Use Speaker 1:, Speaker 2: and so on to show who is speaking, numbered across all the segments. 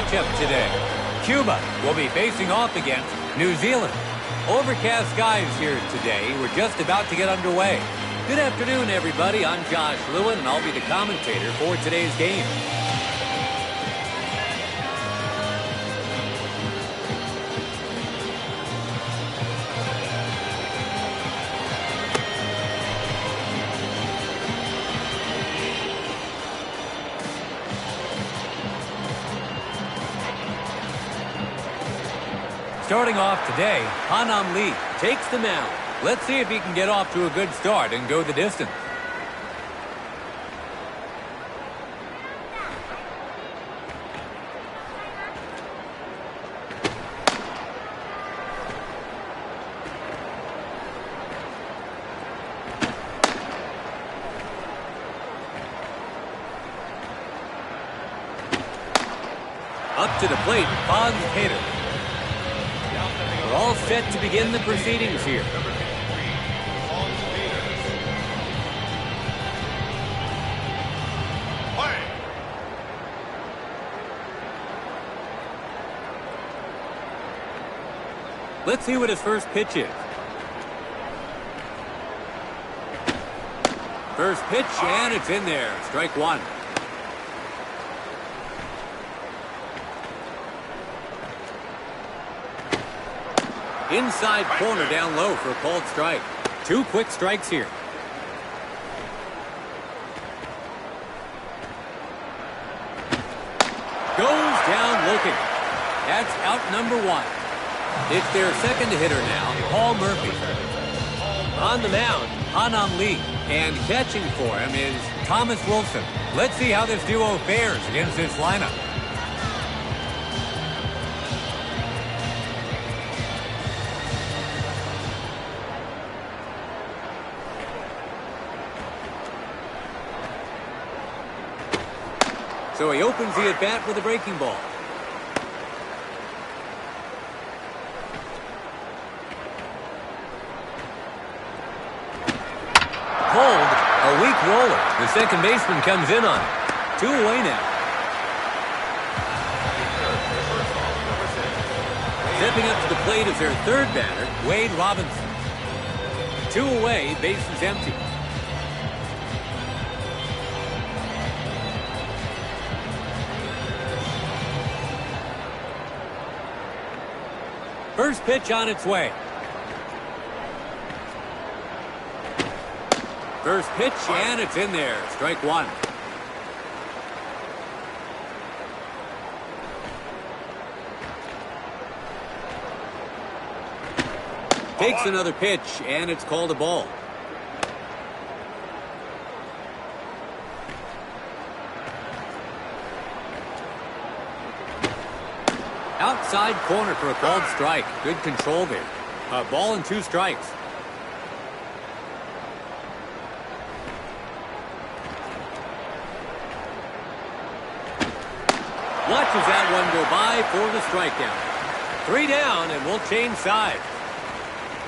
Speaker 1: matchup today. Cuba will be facing off against New Zealand. Overcast skies here today. We're just about to get underway. Good afternoon, everybody. I'm Josh Lewin, and I'll be the commentator for today's game. Starting off today, Hanam Lee takes the mound. Let's see if he can get off to a good start and go the distance. Up to the plate, Bonds Hader. We're all set to begin the proceedings here. Let's see what his first pitch is. First pitch, and it's in there. Strike one. Inside corner down low for a called strike. Two quick strikes here. Goes down looking. That's out number one. It's their second hitter now, Paul Murphy. On the mound, Hanam Lee. And catching for him is Thomas Wilson. Let's see how this duo fares against this lineup. So he opens the at-bat with a breaking ball. Pulled, a weak roller. The second baseman comes in on it. 2 away now. Stepping up to the plate is their third batter, Wade Robinson. 2 away, bases empty. First pitch on its way. First pitch, and it's in there. Strike one. Takes another pitch, and it's called a ball. Outside corner for a called strike. Good control there. A ball and 2 strikes. Watches that one go by for the strikeout. 3 down, and we'll change sides.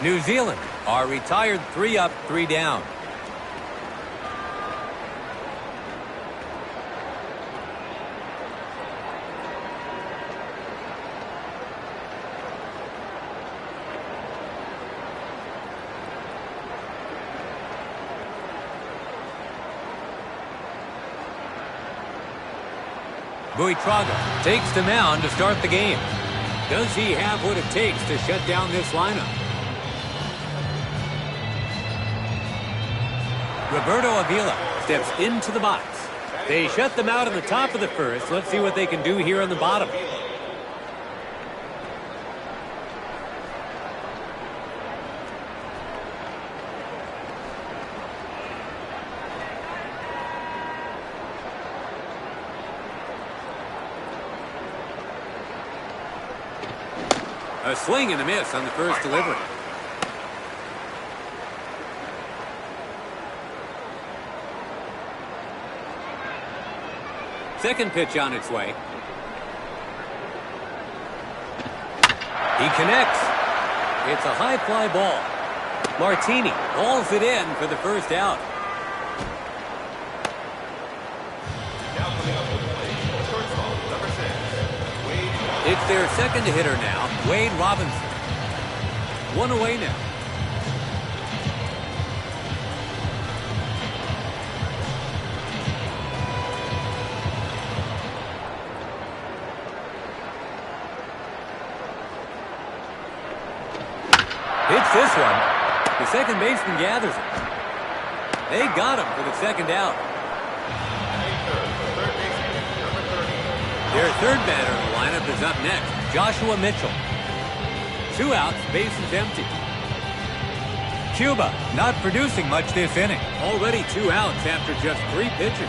Speaker 1: New Zealand are retired 3 up, 3 down. Buitrago takes the mound to start the game. Does he have what it takes to shut down this lineup? Roberto Avila steps into the box. They shut them out in the top of the first. Let's see what they can do here in the bottom. A swing and a miss on the first delivery. Second pitch on its way. He connects. It's a high fly ball. Martini hauls it in for the first out.
Speaker 2: Now coming up to the plate, shortstop, number 6,
Speaker 1: It's their second hitter now, Wade Robinson. One away now. Hits this one. The second baseman gathers it. They got him for the second out. Their third batter in the lineup is up next, Joshua Mitchell. 2 outs, bases empty. Cuba not producing much this inning. Already 2 outs after just 3 pitches.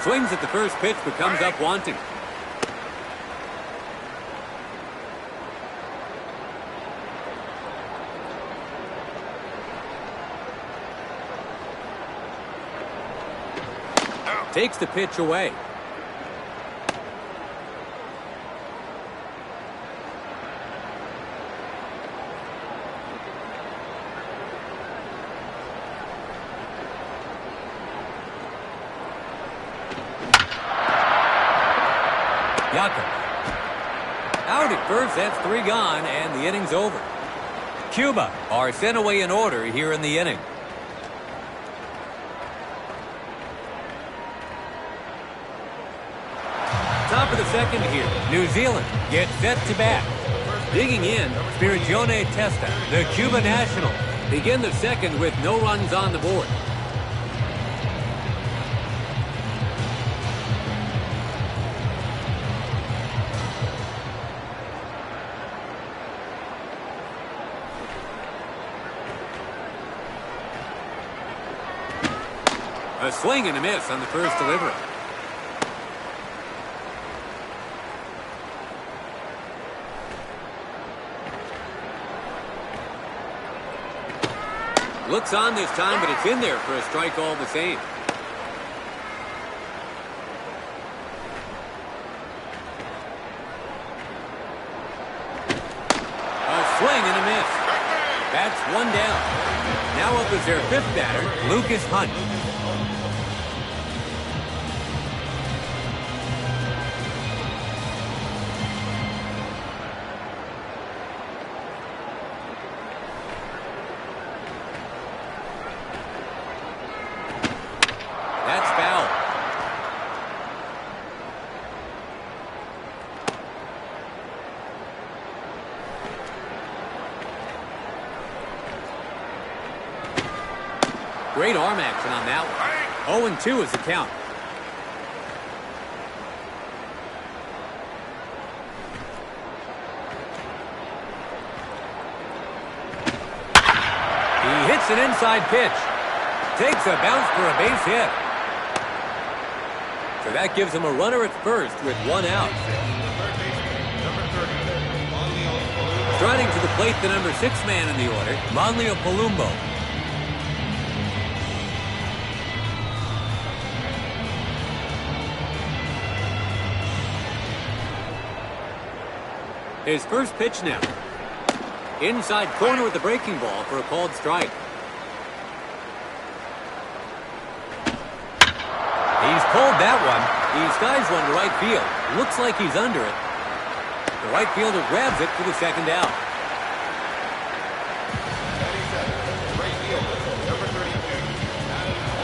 Speaker 1: Swings at the first pitch but comes up wanting. Takes the pitch away. Yakum. Out at first, that's 3 gone, and the inning's over. Cuba are sent away in order here in the inning. Top of the second here. New Zealand gets set to bat. Digging in, Spirigione Testa, the Cuba national. Begin the second with no runs on the board. A swing and a miss on the first delivery. Looks on this time, but it's in there for a strike all the same. A swing and a miss. That's 1 down. Now up is their 5th batter, Lucas Hunt. That's foul. Great arm action on that one. 0-2 is the count. He hits an inside pitch. Takes a bounce for a base hit. So that gives him a runner at first with 1 out. Striding to the plate, the number 6 man in the order, Manlio Palumbo. His first pitch now. Inside corner with the breaking ball for a called strike. He's pulled that one. He skies one to right field. Looks like he's under it. The right fielder grabs it for the second out.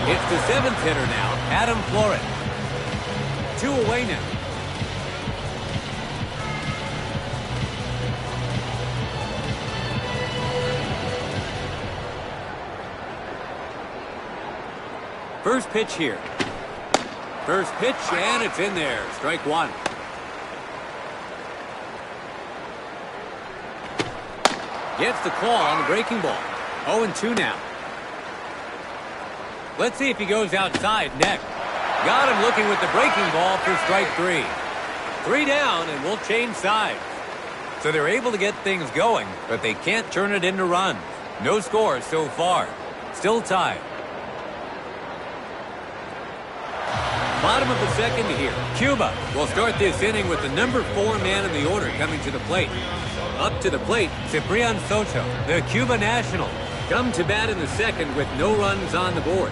Speaker 1: It's the 7th hitter now, Adam Flores. 2 away now. First pitch here. First pitch, and it's in there. Strike 1. Gets the call on the breaking ball. 0-2 now. Let's see if he goes outside next. Got him looking with the breaking ball for strike 3. 3 down, and we'll change sides. So they're able to get things going, but they can't turn it into runs. No score so far. Still tied. Bottom of the second here. Cuba will start this inning with the number 4 man in the order coming to the plate. Up to the plate, Ciprian Soto, the Cuba national. Come to bat in the second with no runs on the board.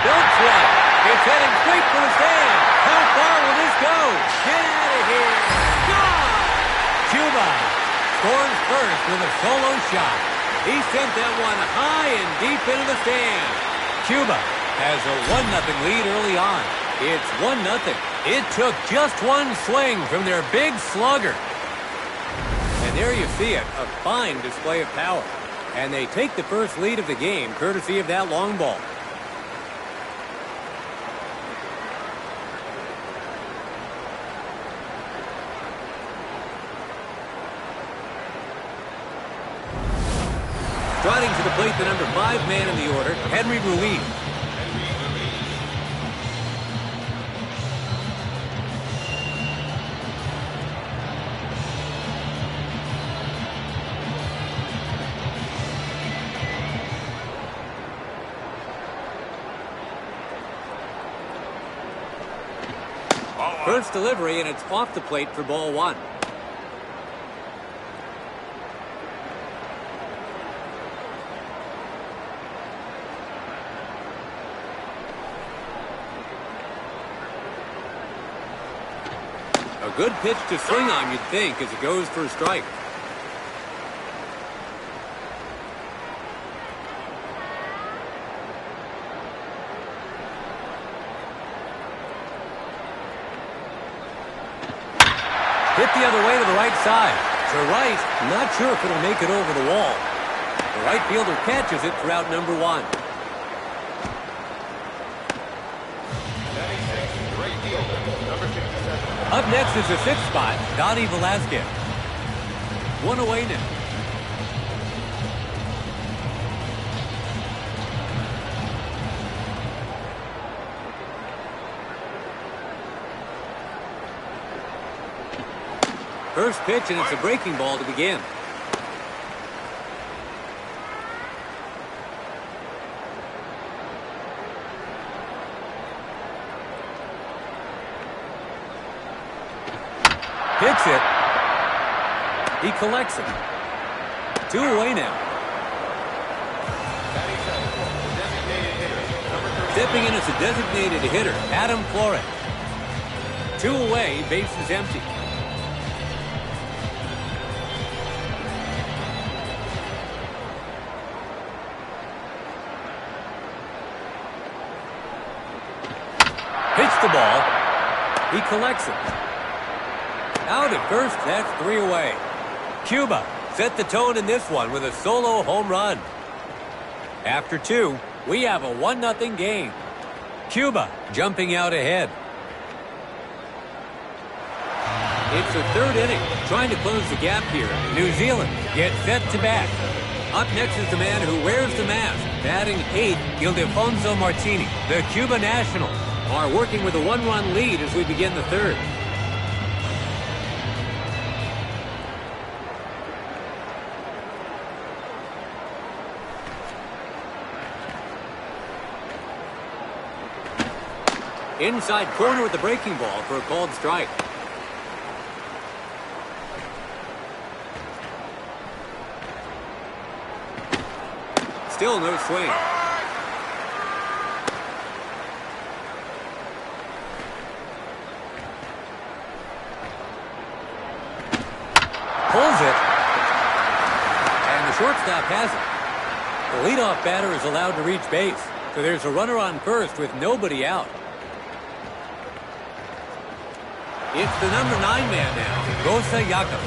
Speaker 1: Don't try. It's heading straight for the stand. How far will this go? Get out of here. Gone! Cuba scores first with a solo shot. He sent that one high and deep into the stand. Cuba has a 1-0 lead early on. It's 1-0. It took just one swing from their big slugger. And there you see it, a fine display of power. And they take the first lead of the game, courtesy of that long ball. Trotting to the plate, the number 5 man in the order, Henry Ruiz. First delivery, and it's off the plate for ball 1. A good pitch to swing on, you'd think, as it goes for a strike. Hit the other way to the right side. To right, not sure if it'll make it over the wall. The right fielder catches it for out number 1. Up next is the 6th spot, Donnie Velasquez. 1 away now. First pitch, and it's a breaking ball to begin. Hits it. He collects it. 2 away now. Stepping in as a designated hitter, Adam Flores. 2 away, bases empty. Hits the ball. He collects it. Out at first, that's 3 away. Cuba set the tone in this one with a solo home run. After 2, we have a 1-0 game. Cuba jumping out ahead. It's the 3rd inning, trying to close the gap here. New Zealand gets set to bat. Up next is the man who wears the mask. Batting 8th, Ildefonso Martini. The Cuba Nationals are working with a 1-run lead as we begin the 3rd. Inside corner with the breaking ball for a called strike. Still no swing. Pulls it. And the shortstop has it. The leadoff batter is allowed to reach base. So there's a runner on first with nobody out. It's the number 9 man now, Gosa Jakob.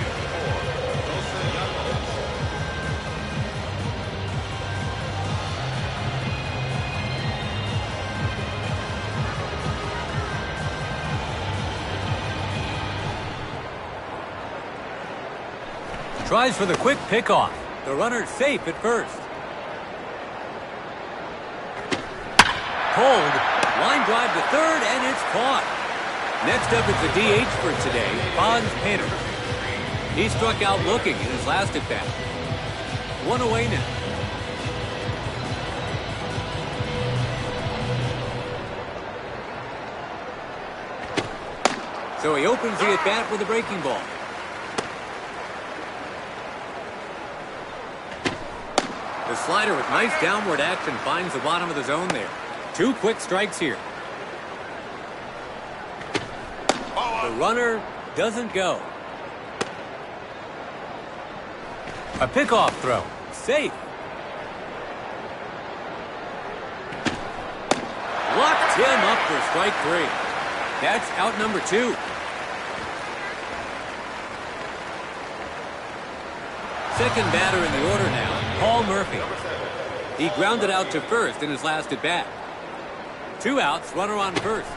Speaker 1: Tries for the quick pickoff. The runner's safe at first. Pulled. Line drive to third, and it's caught. Next up is the DH for today, Bonds Painter. He struck out looking in his last at bat. 1 away now. So he opens the at-bat with a breaking ball. The slider with nice downward action finds the bottom of the zone there. 2 quick strikes here. The runner doesn't go. A pickoff throw. Safe. Locked him up for strike 3. That's out number 2. Second batter in the order now, Paul Murphy. He grounded out to first in his last at bat. 2 outs, runner on first.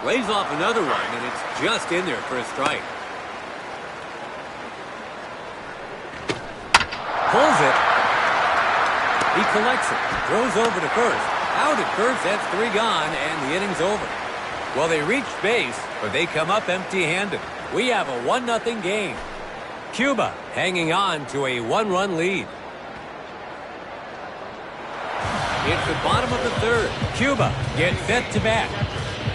Speaker 1: Lays off another one, and it's just in there for a strike. Pulls it. He collects it. Throws over to first. Out at first, that's 3 gone, and the inning's over. Well, they reached base, but they come up empty-handed. We have a 1-0 game. Cuba hanging on to a 1-run lead. It's the bottom of the 3rd. Cuba gets set to bat.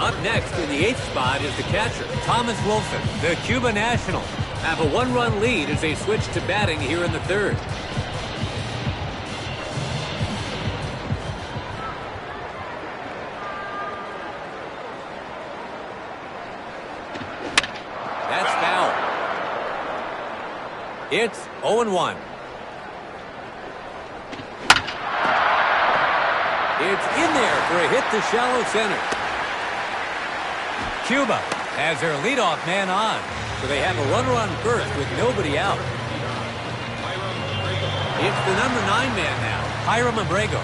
Speaker 1: Up next in the 8th spot is the catcher, Thomas Wilson. The Cuba Nationals have a 1-run lead as they switch to batting here in the 3rd. That's foul. It's 0-1. It's in there for a hit to shallow center. Cuba has their leadoff man on, so they have a runner on first with nobody out. It's the number 9 man now, Hiram Abrego.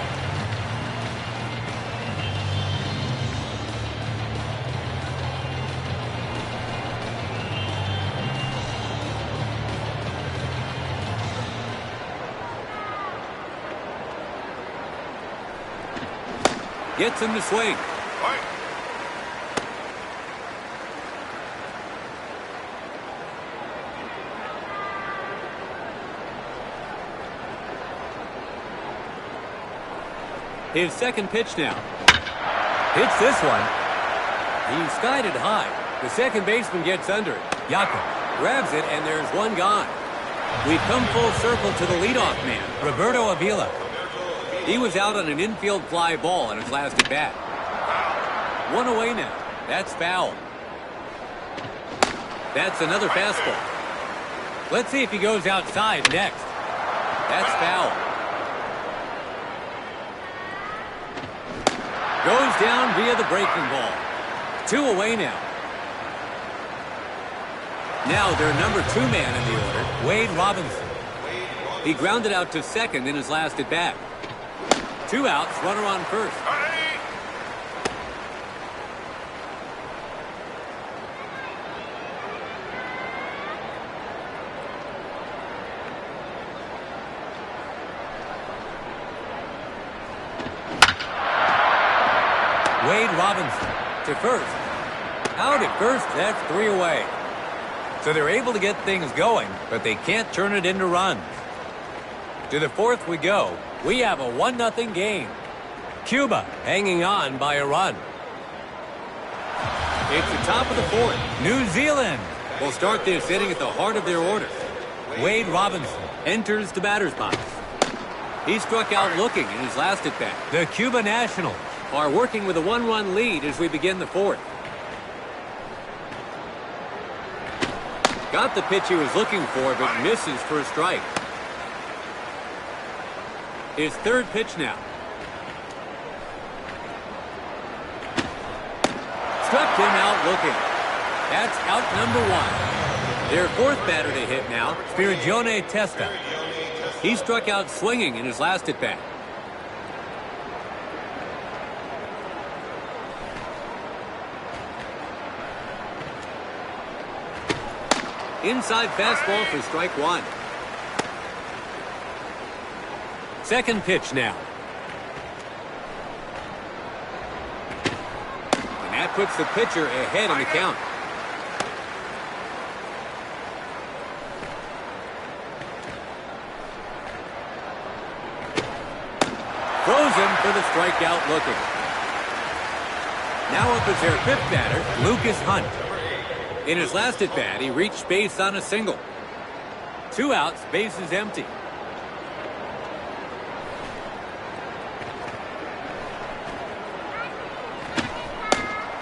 Speaker 1: Gets him to swing. His second pitch now. Hits this one. He skied it high. The second baseman gets under it. Yacob grabs it, and there's 1 gone. We've come full circle to the leadoff man, Roberto Avila. He was out on an infield fly ball in his last at bat. 1 away now. That's foul. That's another fastball. Let's see if he goes outside next. That's foul. Goes down via the breaking ball. 2 away now. Now their number 2 man in the order, Wade Robinson. He grounded out to second in his last at bat. 2 outs, runner on first. Wade Robinson to first. Out at first, that's 3 away. So they're able to get things going, but they can't turn it into runs. To the 4th we go. We have a 1-0 game. Cuba hanging on by a run. It's the top of the 4th. New Zealand will start this inning at the heart of their order. Wade Robinson enters the batter's box. He struck out looking in his last at bat. The Cuba Nationals are working with a 1-run lead as we begin the 4th. Got the pitch he was looking for, but misses for a strike. His 3rd pitch now. Struck him out looking. That's out number 1. Their 4th batter to hit now, Spirigione Testa. He struck out swinging in his last at bat. Inside fastball for strike 1. Second pitch now. And that puts the pitcher ahead in the count. Throws him for the strikeout looking. Now up is their fifth batter, Lucas Hunt. In his last at-bat, he reached base on a single. 2 outs, bases empty.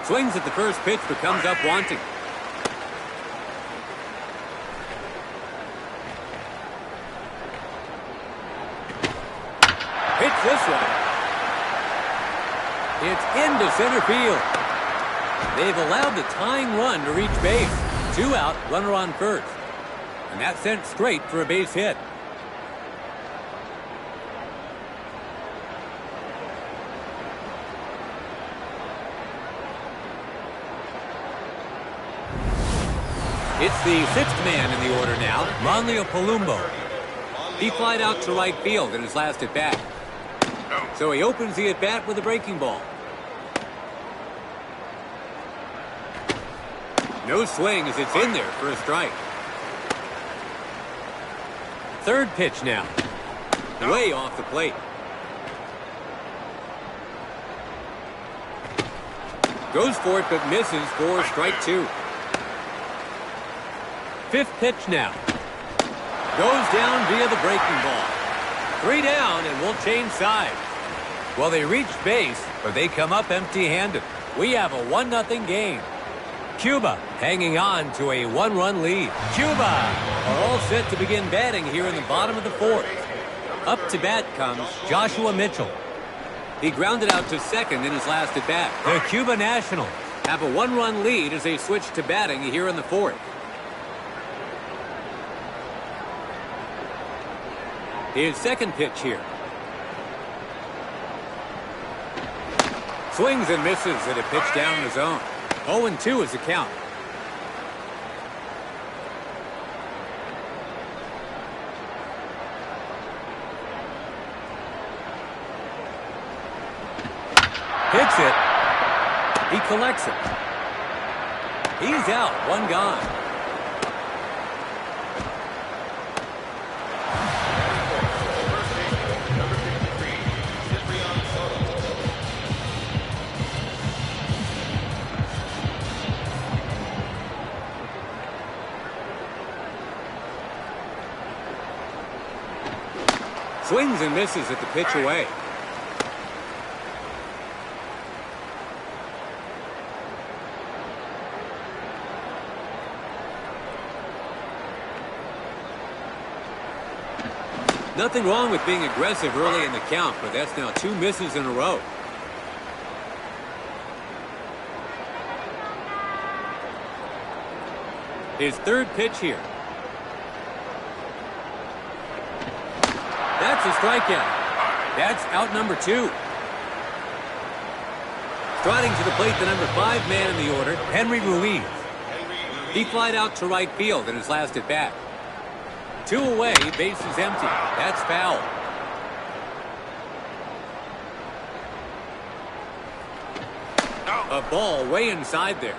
Speaker 1: Swings at the first pitch, but comes up wanting. Hits this one. It's into center field. They've allowed the tying run to reach base. 2 out, runner on first. And that's sent straight for a base hit. It's the sixth man in the order now, Manlio Palumbo. He flied out to right field in his last at-bat. So he opens the at-bat with a breaking ball. No swing as it's in there for a strike. Third pitch now. Way off the plate. Goes for it but misses for strike 2. Fifth pitch now. Goes down via the breaking ball. 3 down and we'll change sides. Well, they reached base, but they come up empty-handed. We have a 1-0 game. Cuba hanging on to a 1-run lead. Cuba are all set to begin batting here in the bottom of the 4th. Up to bat comes Joshua Mitchell. He grounded out to second in his last at-bat. The Cuba Nationals have a 1-run lead as they switch to batting here in the 4th. His second pitch here. Swings and misses at a pitch down the zone. 0-2 is the count. Hits it. He collects it. He's out. 1 gone. Swings and misses at the pitch away. Nothing wrong with being aggressive early in the count, but that's now 2 misses in a row. His third pitch here. That's a strikeout. That's out number 2. Striding to the plate, the number 5 man in the order, Henry Ruiz. He flied out to right field in his last at-bat. 2 away, base is empty. That's foul. A ball way inside there.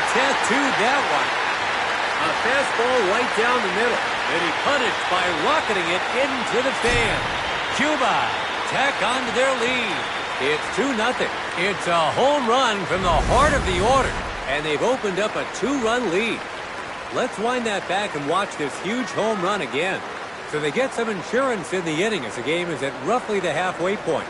Speaker 1: Tattooed that one. A fastball right down the middle. And he punished by rocketing it into the fan. Cuba tack onto their lead. It's 2-0. It's a home run from the heart of the order. And they've opened up a 2-run lead. Let's wind that back and watch this huge home run again. So they get some insurance in the inning as the game is at roughly the halfway point.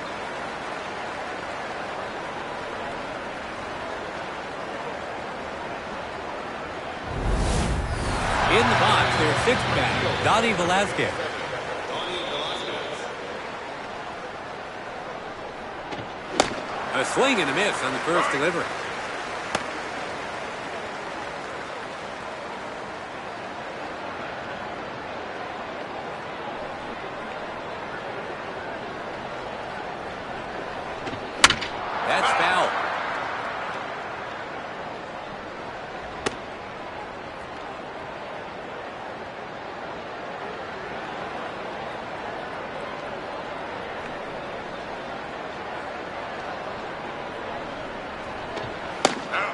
Speaker 1: In the box, their sixth batter, Donnie Velasquez. A swing and a miss on the first delivery. That's foul.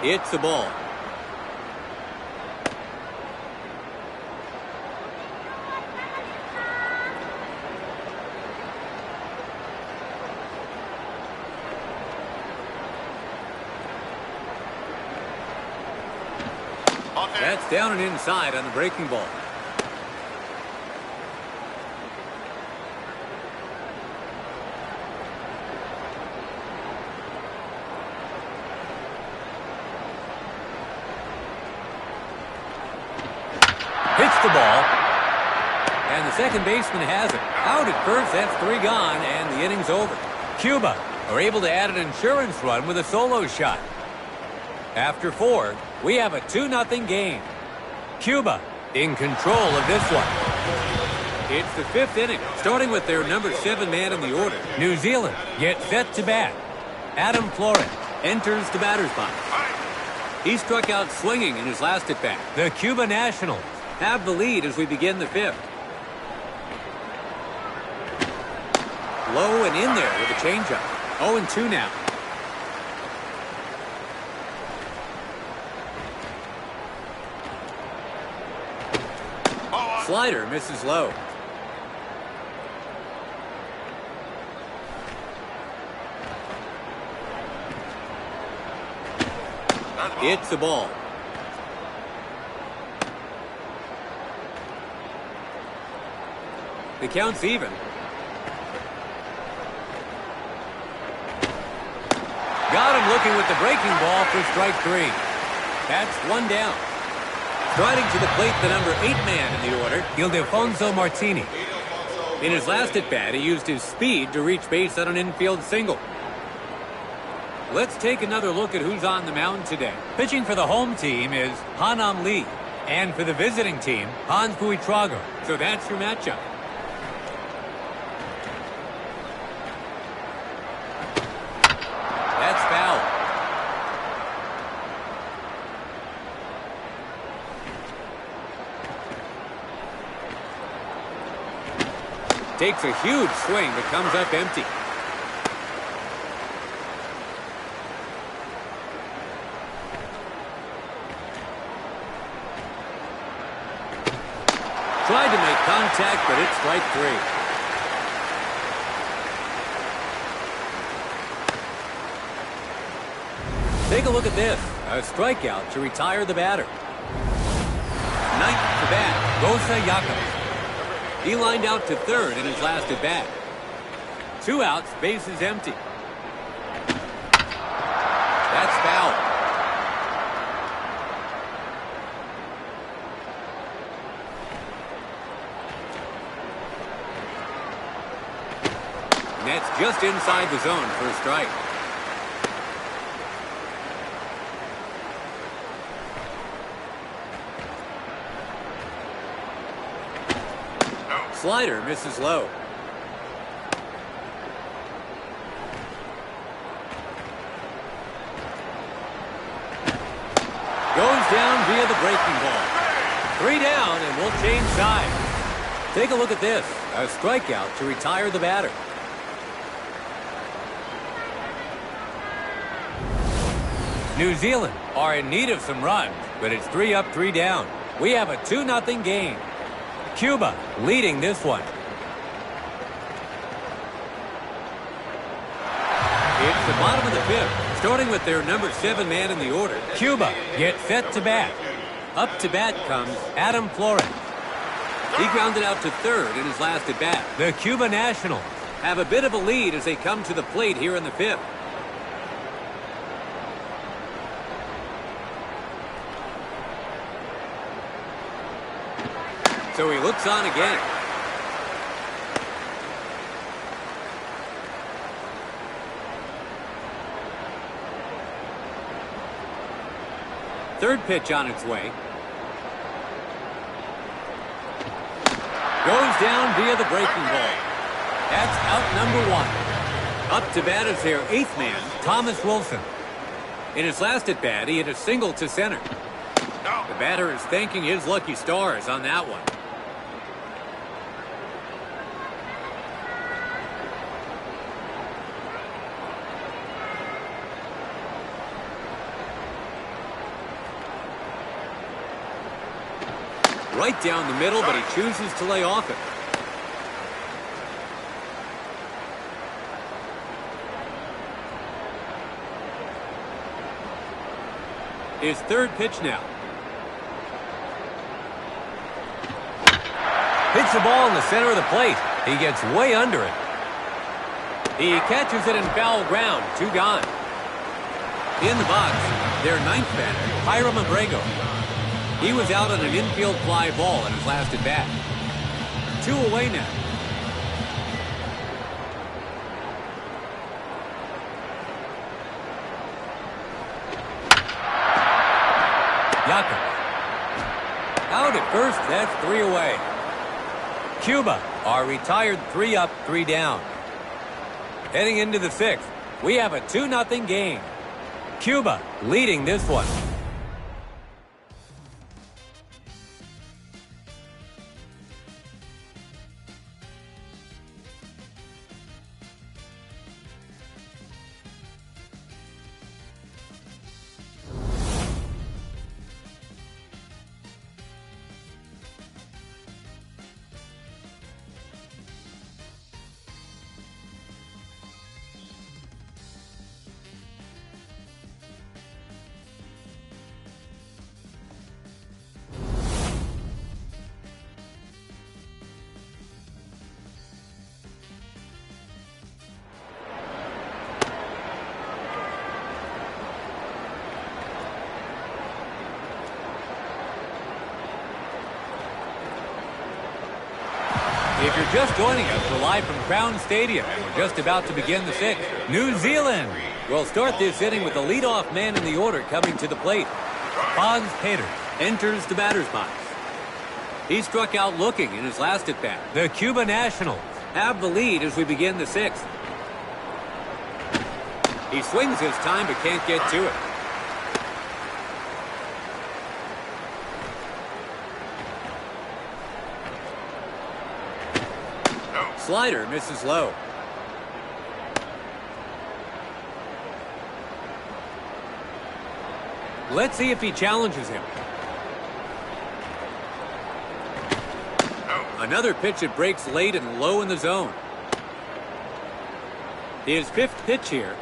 Speaker 1: It's the ball. That's down and inside on the breaking ball. Hits the ball. And the second baseman has it. Out at first, that's 3 gone, and the inning's over. Cuba are able to add an insurance run with a solo shot. After 4, we have a 2-0 game. Cuba in control of this one. It's the 5th inning, starting with their number 7 man in the order. New Zealand gets set to bat. Adam Flores enters the batter's box. He struck out swinging in his last at-bat. The Cuba Nationals have the lead as we begin the 5th. Low and in there with a changeup. 0-2 now. Slider misses low. It's the ball. The count's even. Got him looking with the breaking ball for strike 3. That's 1 down. Striding to the plate, the number 8 man in the order, Ildefonso Martini. In his last at-bat, he used his speed to reach base on an infield single. Let's take another look at who's on the mound today. Pitching for the home team is Hanam Lee. And for the visiting team, Hans Buitrago. So that's your matchup. That's foul. Takes a huge swing but comes up empty. Tried to make contact, but it's strike 3. Take a look at this. A strikeout to retire the batter. 9th to bat, Gosa Yacob. He lined out to 3rd in his last at bat. 2 outs, bases empty. That's foul. And that's just inside the zone for a strike. Slider misses low. Goes down via the breaking ball. 3 down, and we'll change sides. Take a look at this. A strikeout to retire the batter. New Zealand are in need of some runs, but it's 3 up, 3 down. We have a 2-0 game. Cuba leading this one. It's the bottom of the 5th, starting with their number 7 man in the order. Cuba gets set to bat. Up to bat comes Adam Flores. He grounded out to 3rd in his last at bat. The Cuba Nationals have a bit of a lead as they come to the plate here in the 5th. So he looks on again. Third pitch on its way. Goes down via the breaking ball. That's out number 1. Up to bat is their 8th man, Thomas Wilson. In his last at bat, he hit a single to center. The batter is thanking his lucky stars on that one. Right down the middle, but he chooses to lay off it. His third pitch now. Hits the ball in the center of the plate. He gets way under it. He catches it in foul ground. 2 gone. In the box, their 9th batter, Hiram Abrego. He was out on an infield fly ball in his last at-bat. 2 away now. Yakum. Out at first, that's 3 away. Cuba are retired 3 up, 3 down. Heading into the 6th, we have a 2-0 game. Cuba leading this one. If you're just joining us, we're live from Crown Stadium. We're just about to begin the 6th. New Zealand will start this inning with the leadoff man in the order coming to the plate. Hans Peters enters the batter's box. He struck out looking in his last at-bat. The Cuba Nationals have the lead as we begin the 6th. He swings his time but can't get to it. Slider misses low. Let's see if he challenges him. Another pitch that breaks late and low in the zone. His 5th pitch here.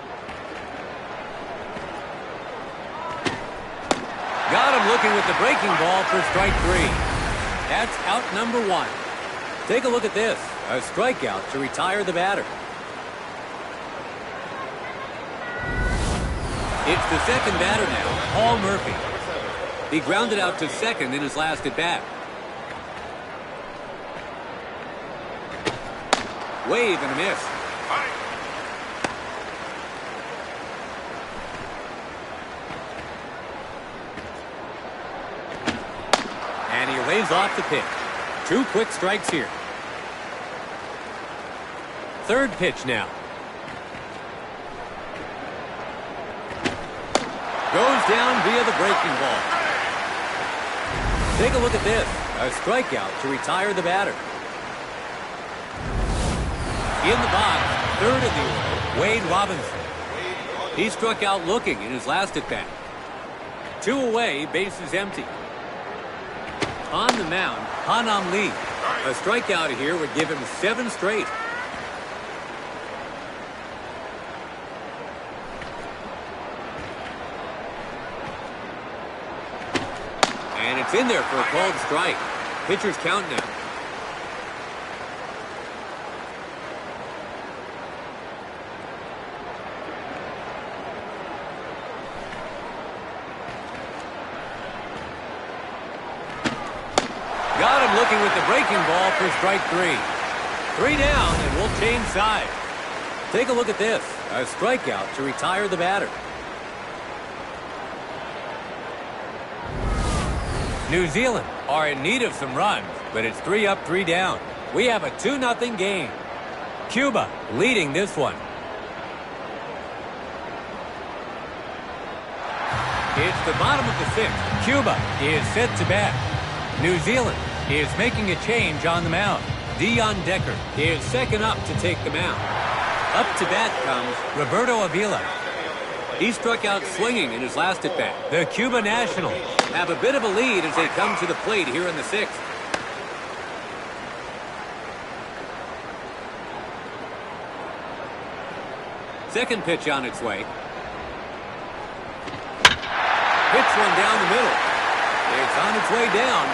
Speaker 1: Got him looking with the breaking ball for strike 3. That's out number 1. Take a look at this. A strikeout to retire the batter. It's the 2nd batter now, Paul Murphy. He grounded out to 2nd in his last at-bat. Wave and a miss. And he lays off the pitch. 2 quick strikes here. 3rd pitch now. Goes down via the breaking ball. Take a look at this. A strikeout to retire the batter. In the box, 3rd in the order, Wade Robinson. He struck out looking in his last at-bat. 2 away, bases empty. On the mound, Hanam Lee. A strikeout here would give him 7 straight. And it's in there for a called strike. Pitcher's count now. Got him looking with the breaking ball for strike 3. 3 down, and we'll change sides. Take a look at this. A strikeout to retire the batter. New Zealand are in need of some runs, but it's 3 up, 3 down. We have a 2-0 game. Cuba leading this one. It's the bottom of the 6th. Cuba is set to bat. New Zealand is making a change on the mound. Dion Decker is second up to take the mound. Up to bat comes Roberto Avila. He struck out swinging in his last at-bat. The Cuba Nationals have a bit of a lead as they come to the plate here in the 6th. Second pitch on its way. Hits one down the middle. It's on its way down.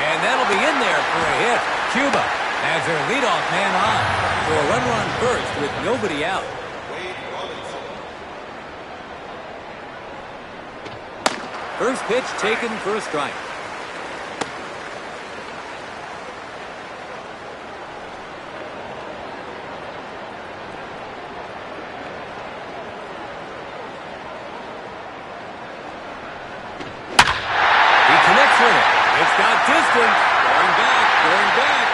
Speaker 1: And that'll be in there for a hit. Cuba has their leadoff man on for a runner on first with nobody out. First pitch taken for a strike. He connects with it. It's got distance. Going back.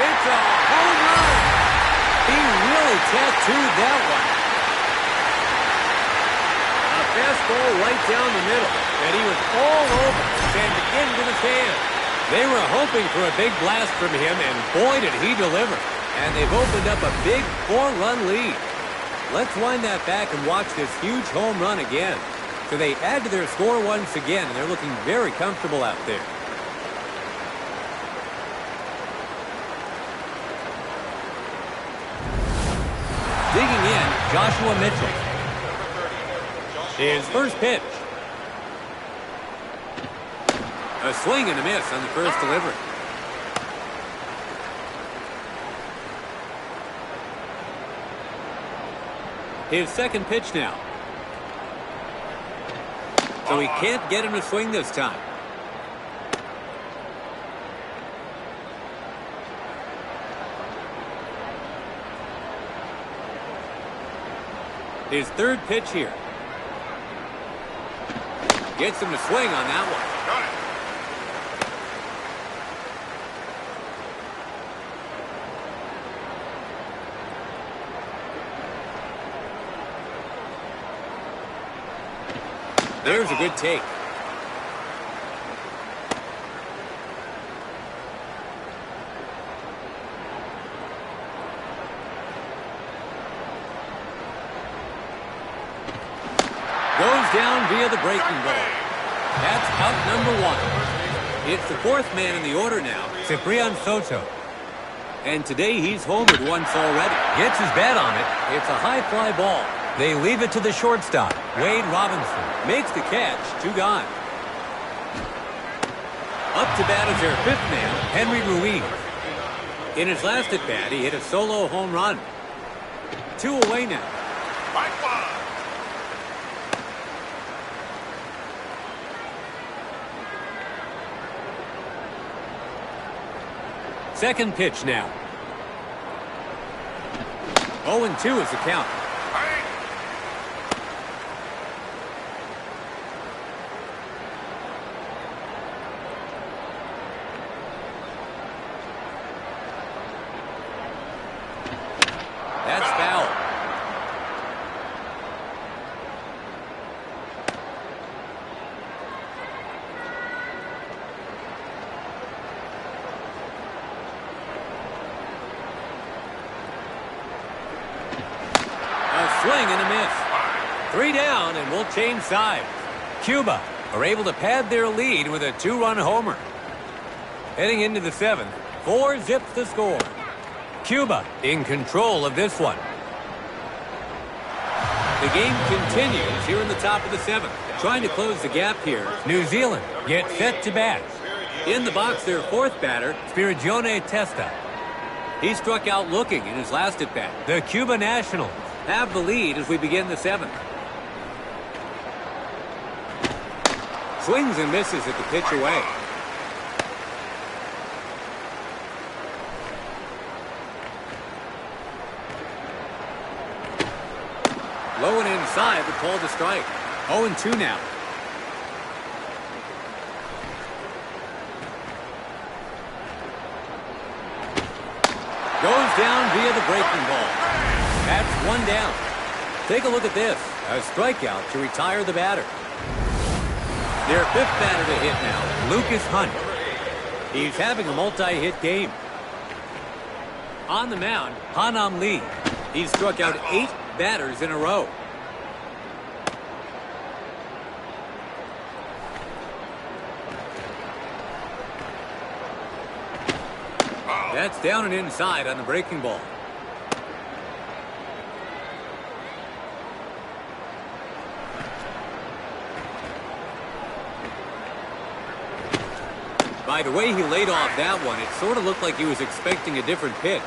Speaker 1: It's a home run. He really tattooed that one. A fastball right down the middle. And he was all over and into the stand. They were hoping for a big blast from him, and boy, did he deliver. And they've opened up a big 4-run lead. Let's wind that back and watch this huge home run again. So they add to their score once again, and they're looking very comfortable out there. Digging in, Joshua Mitchell. His first pitch. A swing and a miss on the first delivery. His second pitch now. So he can't get him to swing this time. His third pitch here. Gets him to swing on that one. There's a good take. Goes down via the breaking ball. That's out number 1. It's the 4th man in the order now, Ciprian Soto. And today he's homered once already. Gets his bat on it. It's a high fly ball. They leave it to the shortstop, Wade Robinson. Makes the catch, 2 gone. Up to bat is their 5th man, Henry Ruiz. In his last at-bat, he hit a solo home run. 2 away now. Second pitch now. 0-2 is the count. That's foul. A swing and a miss. 3 down, and we'll change sides. Cuba are able to pad their lead with a 2-run homer. Heading into the 7th, 4 zips the score. Cuba in control of this one. The game continues here in the top of the 7th. Trying to close the gap here. New Zealand gets set to bat. In the box, their 4th batter, Spirigione Testa. He struck out looking in his last at-bat. The Cuba Nationals have the lead as we begin the 7th. Swings and misses at the pitch away. Low and inside, but called a strike. 0-2 now. Goes down via the breaking ball. That's 1 down. Take a look at this. A strikeout to retire the batter. Their 5th batter to hit now, Lucas Hunt. He's having a multi-hit game. On the mound, Hanam Lee. He's struck out 8 batters in a row. That's down and inside on the breaking ball. By the way he laid off that one, it sort of looked like he was expecting a different pitch.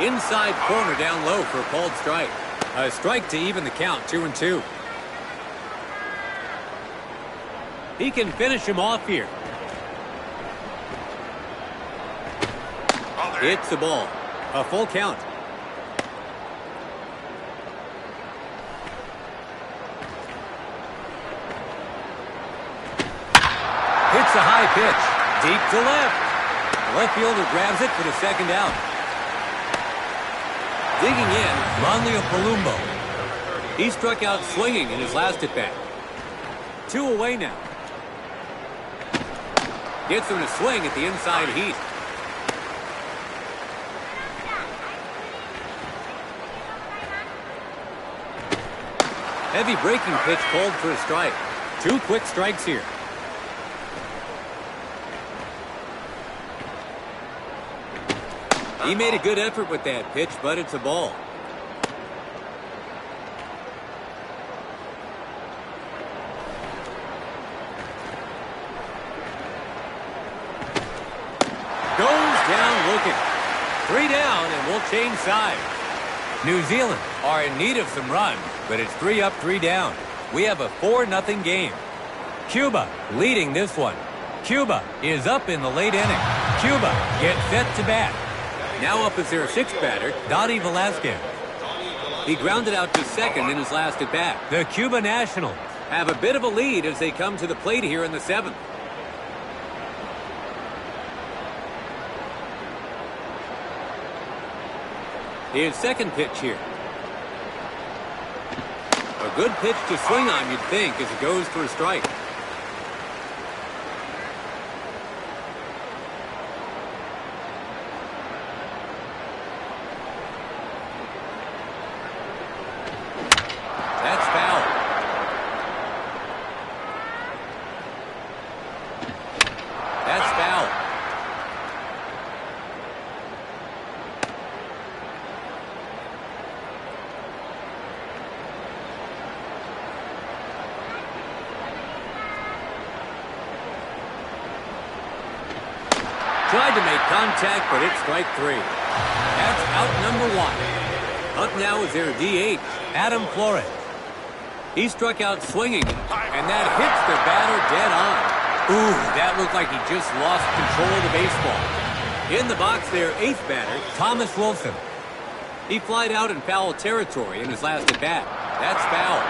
Speaker 1: Inside corner down low for a called strike. A strike to even the count, 2-2. He can finish him off here. It's a ball. A full count. Hits a high pitch. Deep to left. The left fielder grabs it for the second out. Digging in, Monleo Palumbo. He struck out swinging in his last at-bat. 2 away now. Gets him to swing at the inside heat. Heavy breaking pitch called for a strike. 2 quick strikes here. He made a good effort with that pitch, but it's a ball. Goes down looking. 3 down, and we'll change sides. New Zealand are in need of some runs, but it's 3 up, 3 down. We have a 4-0 game. Cuba leading this one. Cuba is up in the late inning. Cuba gets set to bat. Now up is their 6th batter, Donnie Velasquez. He grounded out to second in his last at-bat. The Cuba Nationals have a bit of a lead as they come to the plate here in the 7th. His second pitch here. A good pitch to swing on, you'd think, as it goes for a strike. That's foul. That's foul. Tried to make contact, but it's strike 3. That's out number 1. Up now is their DH, Adam Flores. He struck out swinging, and that hits the batter dead on. Ooh, that looked like he just lost control of the baseball. In the box, their 8th batter, Thomas Wilson. He flied out in foul territory in his last at-bat. That's foul.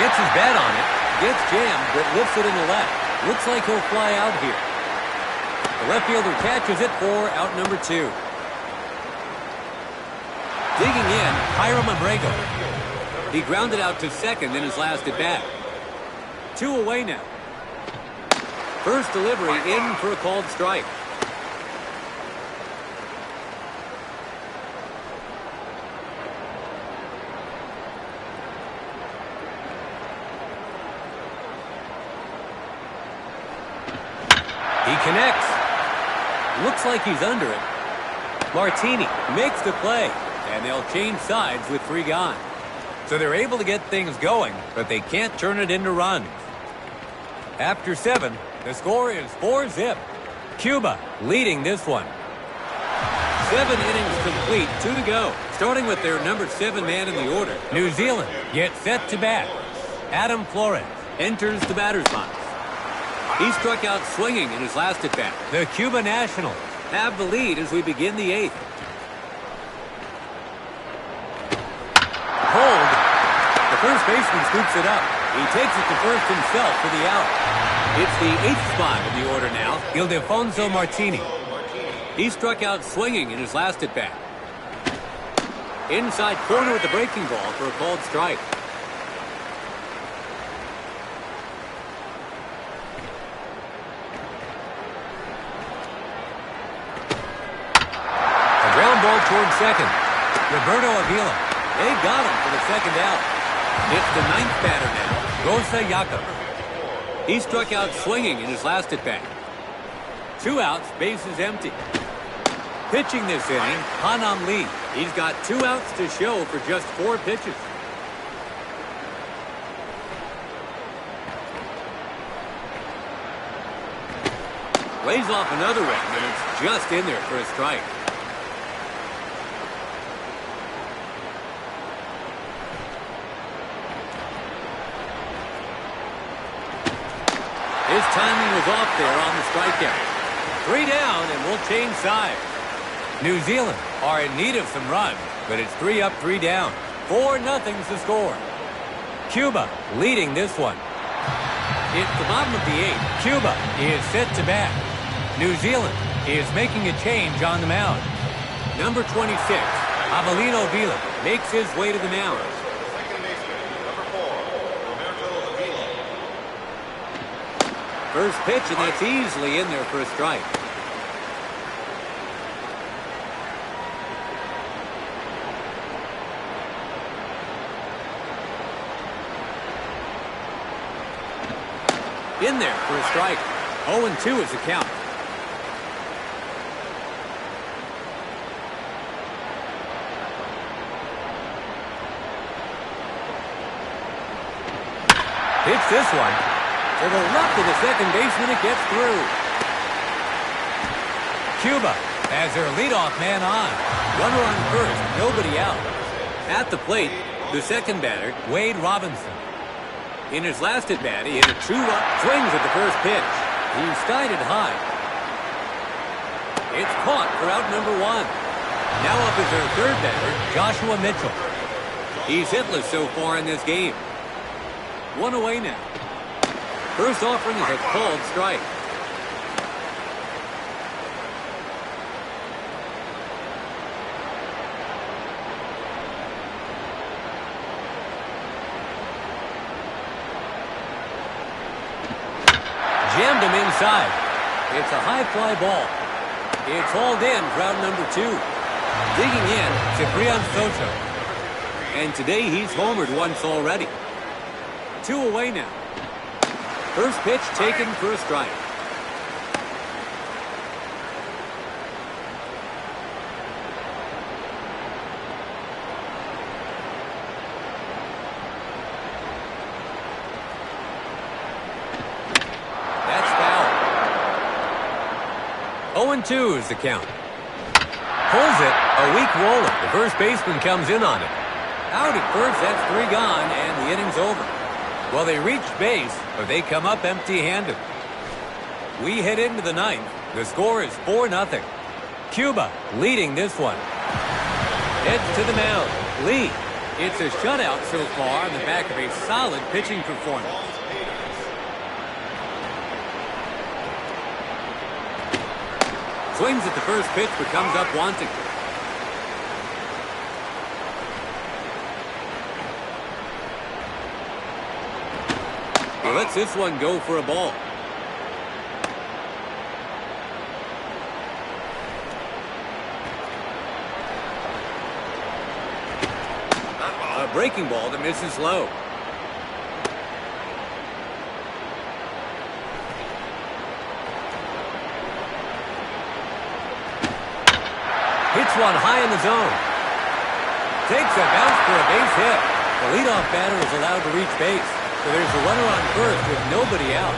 Speaker 1: Gets his bat on it. Gets jammed, but lifts it in the left. Looks like he'll fly out here. The left fielder catches it for out number 2. Digging in, Hiram Abrego. He grounded out to second in his last at-bat. 2 away now. First delivery in for a called strike. He connects. Looks like he's under it. Martini makes the play, and they'll change sides with 3 gone. So they're able to get things going, but they can't turn it into runs. After 7, the score is 4-zip. Cuba leading this one. 7 innings complete, 2 to go. Starting with their number 7 man in the order. New Zealand gets set to bat. Adam Flores enters the batter's box. He struck out swinging in his last at-bat. The Cuba Nationals have the lead as we begin the 8th. Hold. The first baseman scoops it up. He takes it to first himself for the out. It's the 8th spot in the order now. Ildefonso Martini. He struck out swinging in his last at-bat. Inside corner with the breaking ball for a called strike. Ground ball toward second. Roberto Avila They got him for the second out. It's the ninth batter now, Rosa Jakob. He struck out swinging in his last at-bat. 2 outs, bases empty. Pitching this inning, Hanam Lee. He's got 2 outs to show for just 4 pitches. Lays off another one, and it's just in there for a strike. His timing was off there on the strikeout. 3 down, and we'll change sides. New Zealand are in need of some runs, but it's 3 up, 3 down. 4-0's the score. Cuba leading this one. It's the bottom of the 8th. Cuba is set to bat. New Zealand is making a change on the mound. Number 26, Avelino Vila, makes his way to the mound. First pitch, and that's easily in there for a strike. In there for a strike. 0-2 is the count. Hits this one. To the left of the second baseman, it gets through. Cuba has their leadoff man on. Runner on first, nobody out. At the plate, the second batter, Wade Robinson. In his last at-bat, he hit a 2-run swings at the first pitch. He skied it high. It's caught for out number 1. Now up is their third batter, Joshua Mitchell. He's hitless so far in this game. 1 away now. First offering is a called strike. Jammed him inside. It's a high fly ball. It's hauled in for out number 2. Digging in, Ciprian Soto. And today he's homered once already. 2 away now. First pitch taken for a strike. That's foul. 0-2 is the count. Pulls it, a weak roller. The first baseman comes in on it. Out at first, that's 3 gone, and the inning's over. Well, they reached base, but they come up empty-handed. We head into the 9th. The score is 4-0. Cuba leading this one. Heads to the mound. Lee. It's a shutout so far on the back of a solid pitching performance. Swings at the first pitch, but comes up wanting. He lets this one go for a ball. A breaking ball that misses low. Hits one high in the zone. Takes a bounce for a base hit. The leadoff batter is allowed to reach base. So there's a runner on first with nobody out.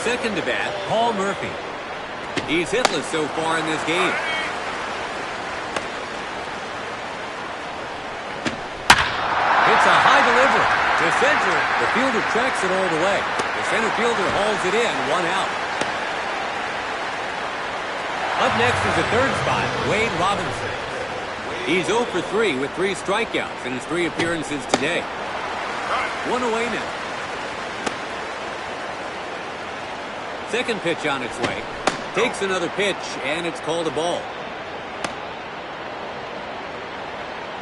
Speaker 1: Second to bat, Paul Murphy. He's hitless so far in this game. It's a high delivery. To center, the fielder tracks it all the way. The center fielder hauls it in, 1 out. Up next is the third spot, Wade Robinson. He's 0 for 3 with 3 strikeouts in his 3 appearances today. 1 away now. Second pitch on its way. Takes another pitch, and it's called a ball.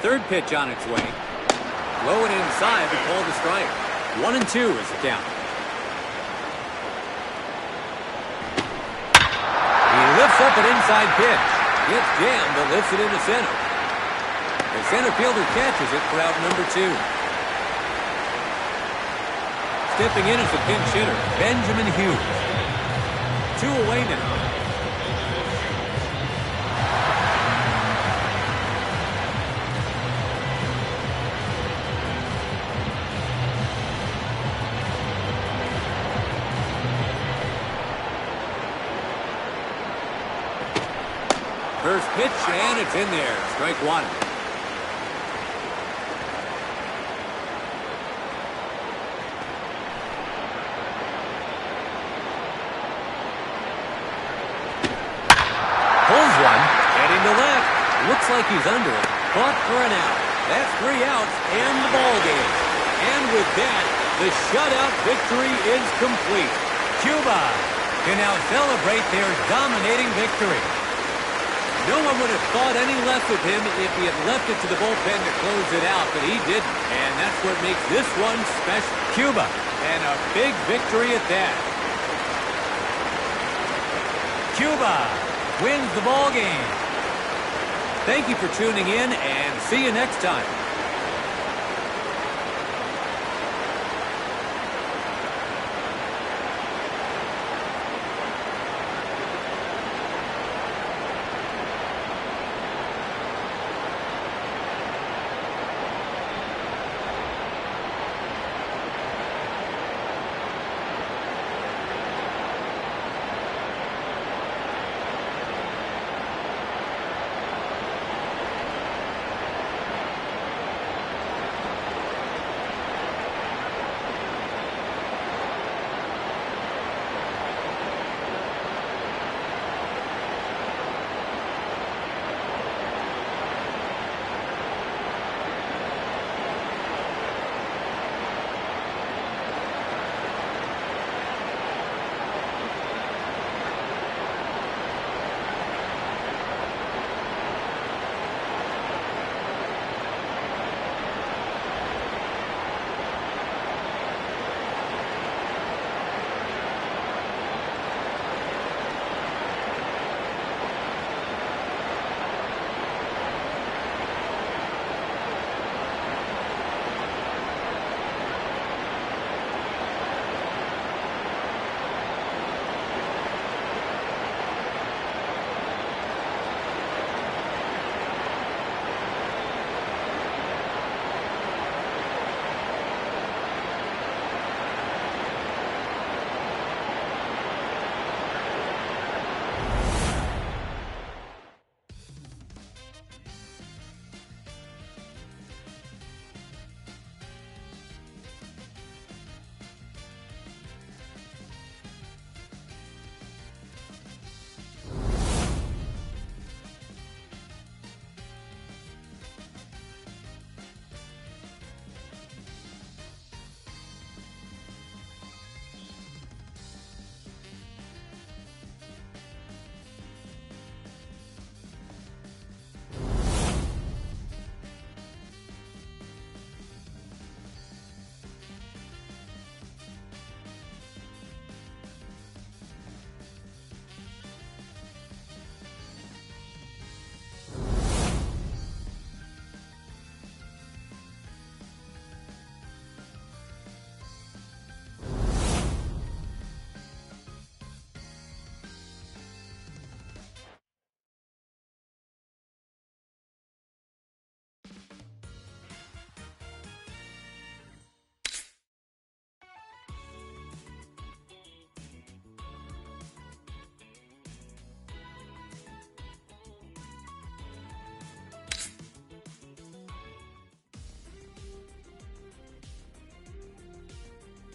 Speaker 1: Third pitch on its way. Low and inside, but called a strike. 1-2 is the count. He lifts up an inside pitch. It's jammed, but lifts it into center. The center fielder catches it for out number 2. Stepping in as the pinch hitter, Benjamin Hughes. 2 away now. First pitch, and it's in there. Strike 1. Pulls one, heading to left. Looks like he's under it. Caught for an out. That's 3 outs and the ball game. And with that, the shutout victory is complete. Cuba can now celebrate their dominating victory. No one would have thought any less of him if he had left it to the bullpen to close it out, but he didn't. And that's what makes this one special. Cuba, and a big victory at that. Cuba wins the ball game. Thank you for tuning in, and see you next time.